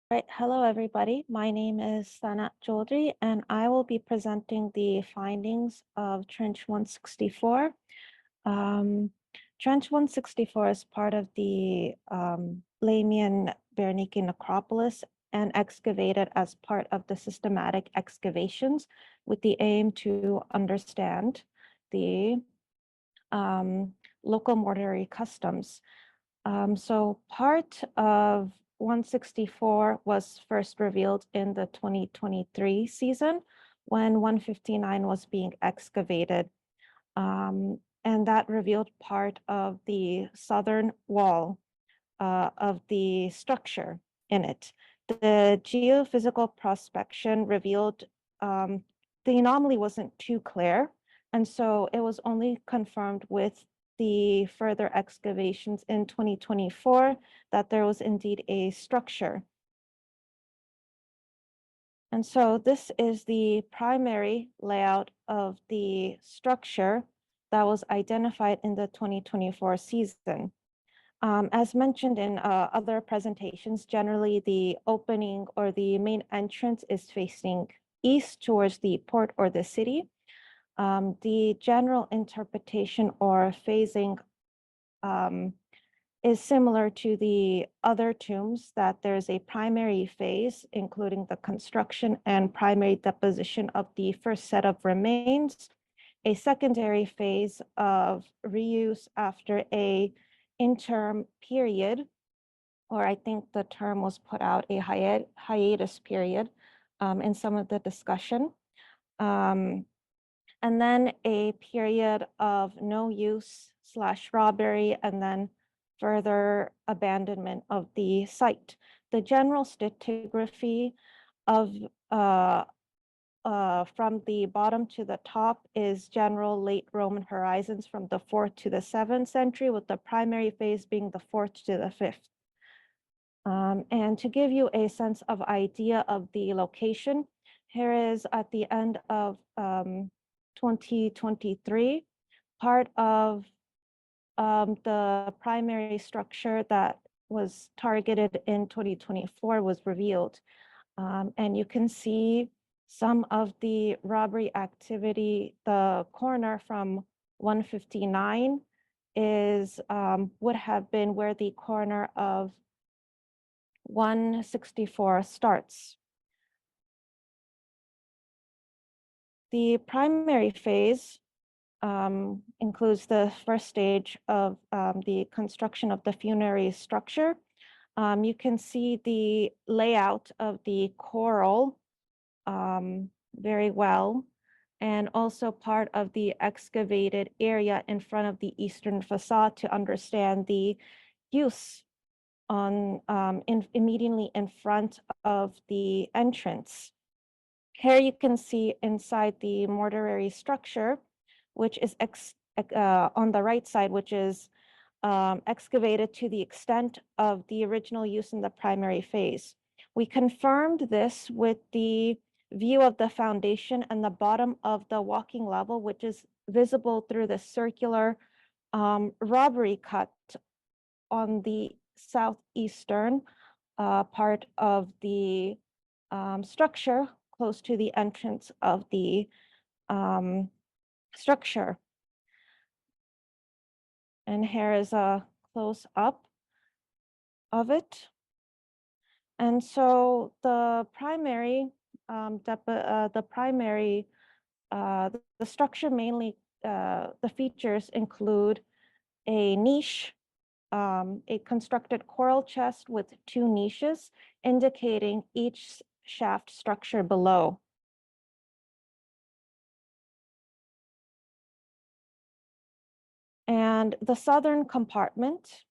Right. Hello, everybody. My name is Chowdhry, and I will be presenting the findings of Trench 164. Trench 164 is part of the Blemmyan Berenike necropolis and excavated as part of the systematic excavations with the aim to understand the local mortuary customs. So part of 164 was first revealed in the 2023 season when 159 was being excavated. And that revealed part of the southern wall of the structure in it. The geophysical prospection revealed the anomaly wasn't too clear, and so it was only confirmed with the further excavations in 2024 that there was indeed a structure. And so this is the primary layout of the structure that was identified in the 2024 season. As mentioned in other presentations, generally the opening or the main entrance is facing east towards the port or the city. The general interpretation or phasing is similar to the other tombs, that there's a primary phase, including the construction and primary deposition of the first set of remains, a secondary phase of reuse after a interim period, or I think the term was put out, a hiatus period in some of the discussion. And then a period of no use / robbery, and then further abandonment of the site. The general stratigraphy of from the bottom to the top is general late Roman horizons from the 4th to the 7th century, with the primary phase being the 4th to the 5th. And to give you a sense of idea of the location, here is at the end of 2023, part of the primary structure that was targeted in 2024 was revealed. And you can see some of the robbery activity. The corner from 159 is would have been where the corner of 164 starts. The primary phase includes the first stage of the construction of the funerary structure. You can see the layout of the coral very well, and also part of the excavated area in front of the eastern facade to understand the use on immediately in front of the entrance. Here you can see inside the mortuary structure, which is on the right side, which is excavated to the extent of the original use in the primary phase. We confirmed this with the view of the foundation and the bottom of the walking level, which is visible through the circular robbery cut on the southeastern part of the structure, close to the entrance of the structure. And here is a close up of it. And so the primary, the structure mainly, the features include a niche, a constructed coral chest with 2 niches, indicating each shaft structure below. And the southern compartment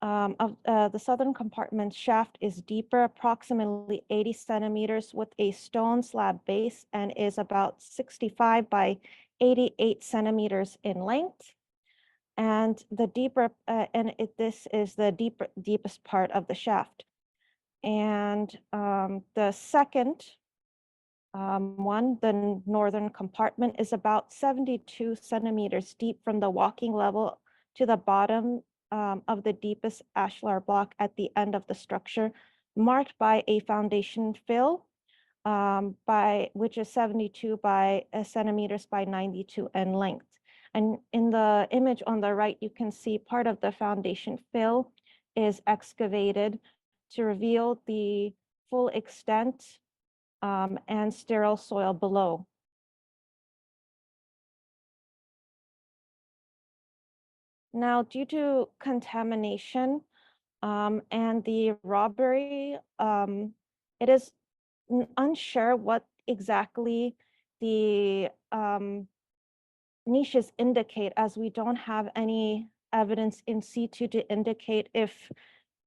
the southern compartment shaft is deeper, approximately 80 centimeters, with a stone slab base, and is about 65 by 88 centimeters in length. And the deeper, this is the deepest part of the shaft. And the second one, the northern compartment, is about 72 centimeters deep from the walking level to the bottom of the deepest ashlar block at the end of the structure, marked by a foundation fill, which is 72 centimeters by 92 in length. And in the image on the right, you can see part of the foundation fill is excavated to reveal the full extent and sterile soil below. Now, due to contamination and the robbery, it is unsure what exactly the niches indicate, as we don't have any evidence in situ to indicate if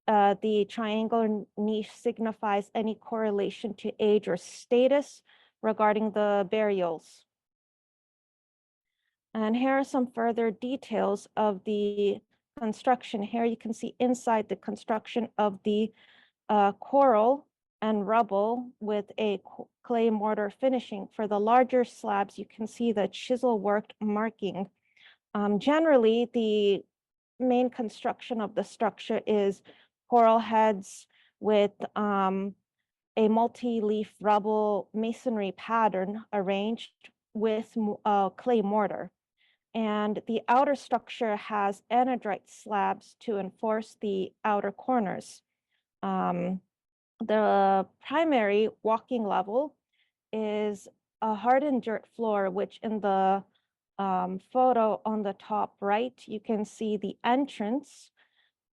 the triangular niche signifies any correlation to age or status regarding the burials. And here are some further details of the construction. Here you can see inside the construction of the coral and rubble with a clay mortar finishing. For the larger slabs, you can see the chisel worked marking. Generally, the main construction of the structure is coral heads with a multi-leaf rubble masonry pattern arranged with clay mortar. And the outer structure has anhydrite slabs to enforce the outer corners. The primary walking level is a hardened dirt floor, which in the photo on the top right, you can see the entrance,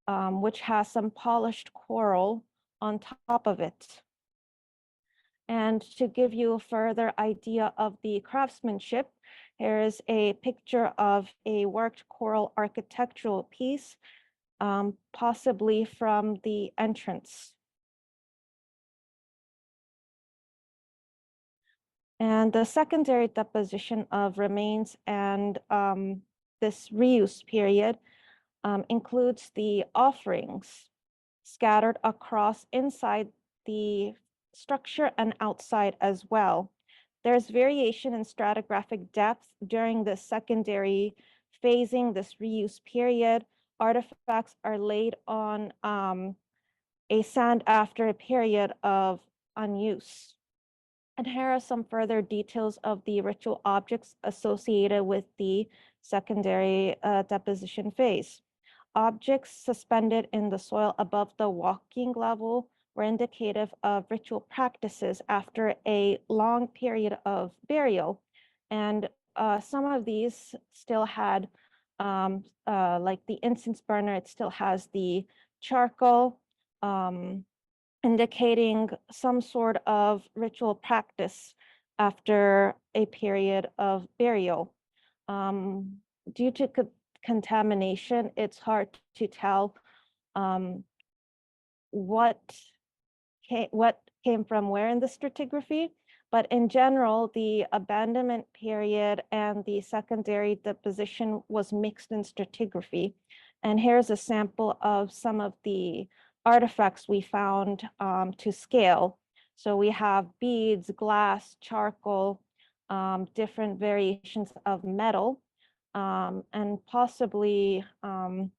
which has some polished coral on top of it. And to give you a further idea of the craftsmanship, here is a picture of a worked coral architectural piece, possibly from the entrance. And the secondary deposition of remains and this reuse period includes the offerings scattered across inside the structure and outside as well. There's variation in stratigraphic depth during the secondary phasing, this reuse period. Artifacts are laid on a sand after a period of unuse. And here are some further details of the ritual objects associated with the secondary deposition phase. Objects suspended in the soil above the walking level were indicative of ritual practices after a long period of burial. And some of these still had, like the incense burner, it still has the charcoal, indicating some sort of ritual practice after a period of burial. Due to contamination, it's hard to tell what came from where in the stratigraphy, but in general, the abandonment period and the secondary deposition was mixed in stratigraphy. And here's a sample of some of the artifacts we found to scale. So we have beads, glass, charcoal, different variations of metal, and possibly, and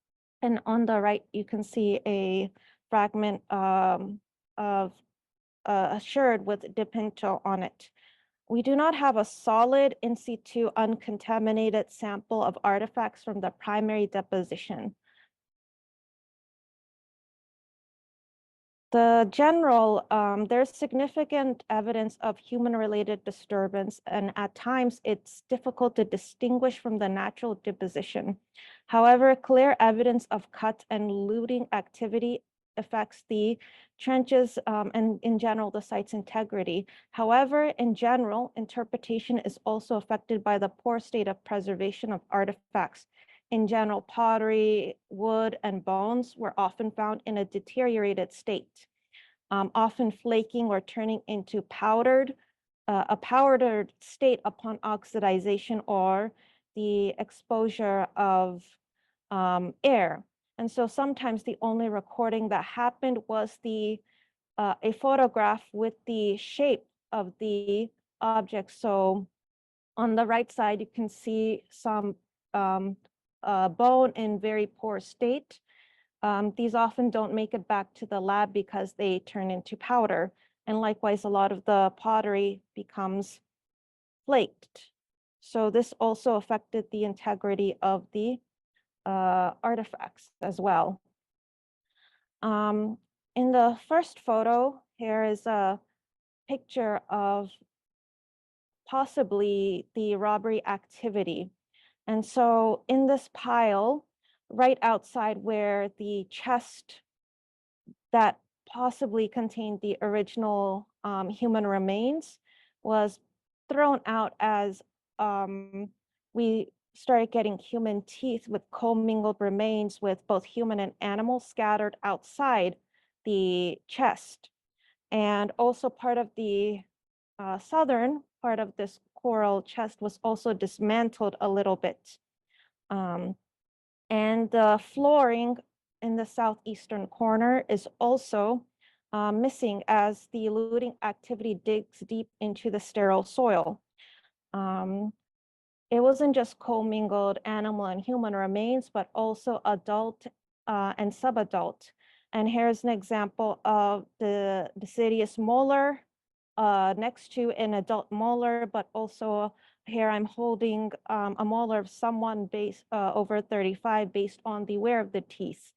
on the right, you can see a fragment of a sherd with dipinto on it. We do not have a solid in situ uncontaminated sample of artifacts from the primary deposition. The general, there's significant evidence of human-related disturbance, and at times it's difficult to distinguish from the natural deposition. However, clear evidence of cut and looting activity affects the trenches and in general, the site's integrity. However, in general, interpretation is also affected by the poor state of preservation of artifacts. In general, pottery, wood, and bones were often found in a deteriorated state, often flaking or turning into a powdered state upon oxidization or the exposure of air. And so sometimes the only recording that happened was a photograph with the shape of the object. So on the right side, you can see some bone in very poor state. These often don't make it back to the lab because they turn into powder. And likewise, a lot of the pottery becomes flaked. So this also affected the integrity of the artifacts as well. In the first photo, here is a picture of possibly the robbery activity. And so in this pile, right outside where the chest that possibly contained the original human remains was thrown out as we started getting human teeth with commingled remains with both human and animal scattered outside the chest. And also part of the southern part of this coral chest was also dismantled a little bit. And the flooring in the southeastern corner is also missing as the looting activity digs deep into the sterile soil. It wasn't just commingled animal and human remains, but also adult and subadult. And here's an example of the deciduous molar next to an adult molar, but also here I'm holding a molar of someone based over 35 based on the wear of the teeth.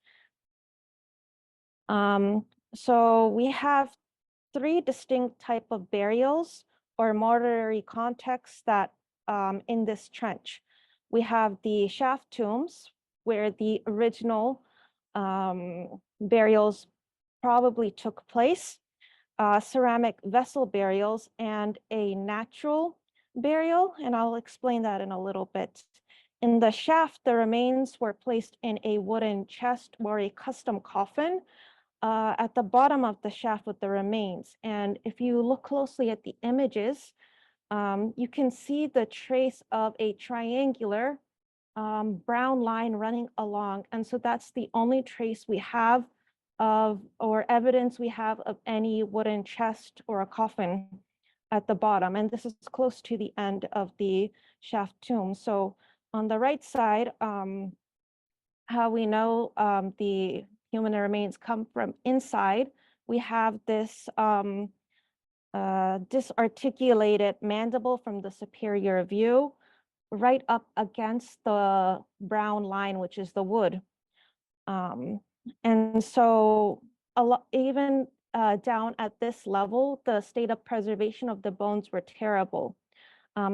So we have three distinct type of burials or mortuary contexts that in this trench. We have the shaft tombs where the original burials probably took place, ceramic vessel burials, and a natural burial, and I'll explain that in a little bit. In the shaft, the remains were placed in a wooden chest or a custom coffin at the bottom of the shaft with the remains. And if you look closely at the images, you can see the trace of a triangular brown line running along. And so that's the only trace we have of, or evidence we have of any wooden chest or a coffin at the bottom. And this is close to the end of the shaft tomb. So on the right side, how we know the human remains come from inside, we have this disarticulated mandible from the superior view right up against the brown line, which is the wood. And so even down at this level, the state of preservation of the bones were terrible.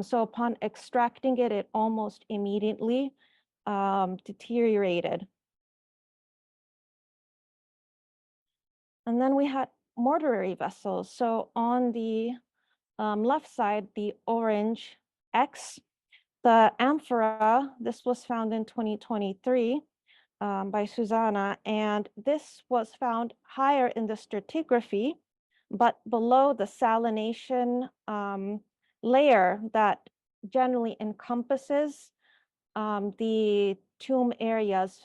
So upon extracting it, it almost immediately deteriorated. And then we had mortuary vessels. So on the left side, the orange X, the amphora, this was found in 2023 by Susanna, and this was found higher in the stratigraphy, but below the salination layer that generally encompasses the tomb areas,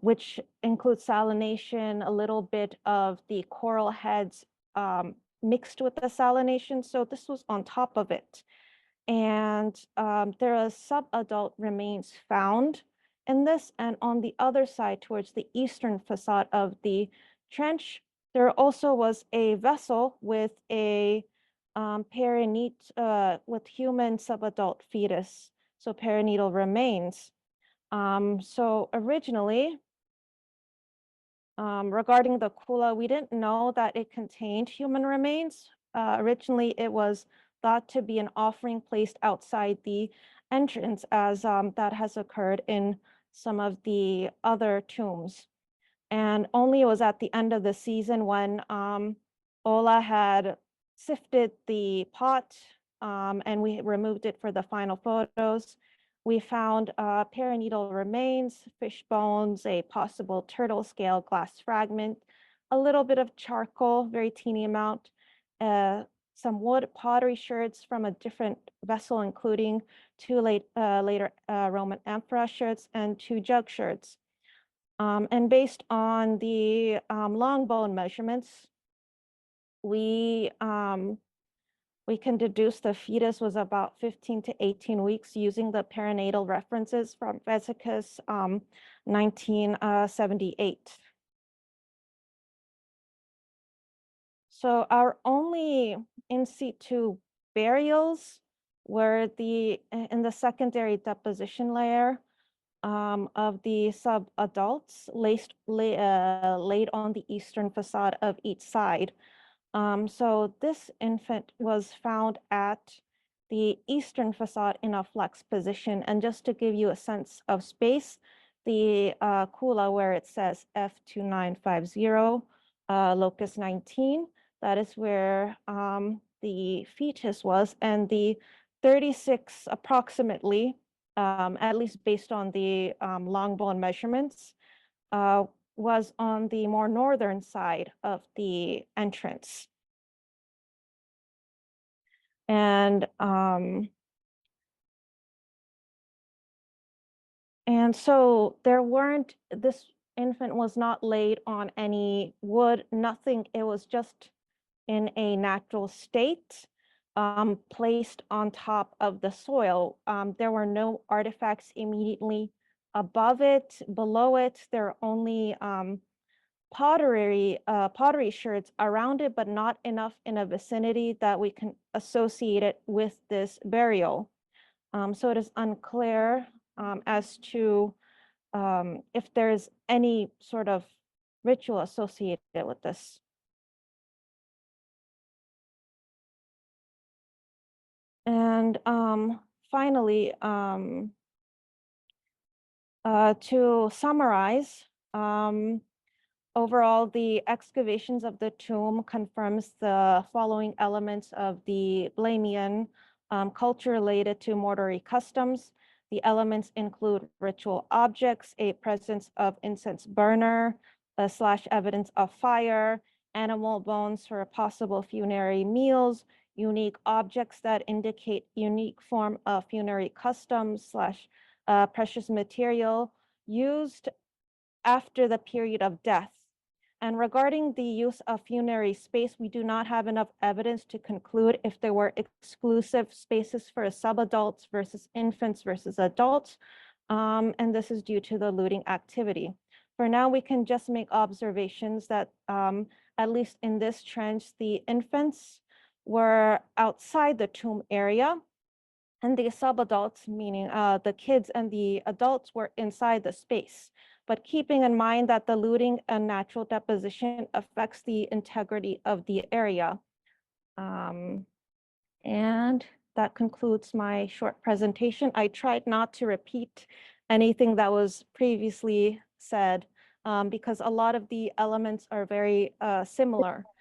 which includes salination, a little bit of the coral heads mixed with the salination. So this was on top of it. And there are subadult remains found in this. And on the other side, towards the eastern facade of the trench, there also was a vessel with a with human subadult fetus, so perinatal remains. So originally, regarding the kula, we didn't know that it contained human remains. Originally, it was thought to be an offering placed outside the entrance, as that has occurred in some of the other tombs. And only it was at the end of the season when Ola had sifted the pot and we removed it for the final photos. We found perinatal remains, fish bones, a possible turtle scale glass fragment, a little bit of charcoal, very teeny amount, some wood pottery sherds from a different vessel, including two later Roman amphora sherds and two jug sherds. And based on the long bone measurements, we We can deduce the fetus was about 15 to 18 weeks using the perinatal references from Vesicus 1978. So our only in situ burials were in the secondary deposition layer of the subadults laid on the eastern facade of each side. So this infant was found at the eastern facade in a flex position. And just to give you a sense of space, the kula where it says F2950, locus 19, that is where the fetus was, and the 36 approximately, at least based on the long bone measurements, was on the more northern side of the entrance. And so this infant was not laid on any wood, nothing. It was just in a natural state, placed on top of the soil. There were no artifacts immediately above it. Below it, there are only pottery sherds around it, but not enough in a vicinity that we can associate it with this burial. So it is unclear as to if there's any sort of ritual associated with this. And finally, to summarize, overall, the excavations of the tomb confirms the following elements of the Blemmyan culture related to mortuary customs. The elements include ritual objects, a presence of incense burner, / evidence of fire, animal bones for possible funerary meals, unique objects that indicate unique form of funerary customs / precious material used after the period of death. And regarding the use of funerary space, we do not have enough evidence to conclude if there were exclusive spaces for subadults versus infants versus adults. And this is due to the looting activity. For now, we can just make observations that at least in this trench, the infants were outside the tomb area, and the subadults, meaning the kids and the adults, were inside the space. But keeping in mind that the looting and natural deposition affects the integrity of the area. And that concludes my short presentation. I tried not to repeat anything that was previously said because a lot of the elements are very similar.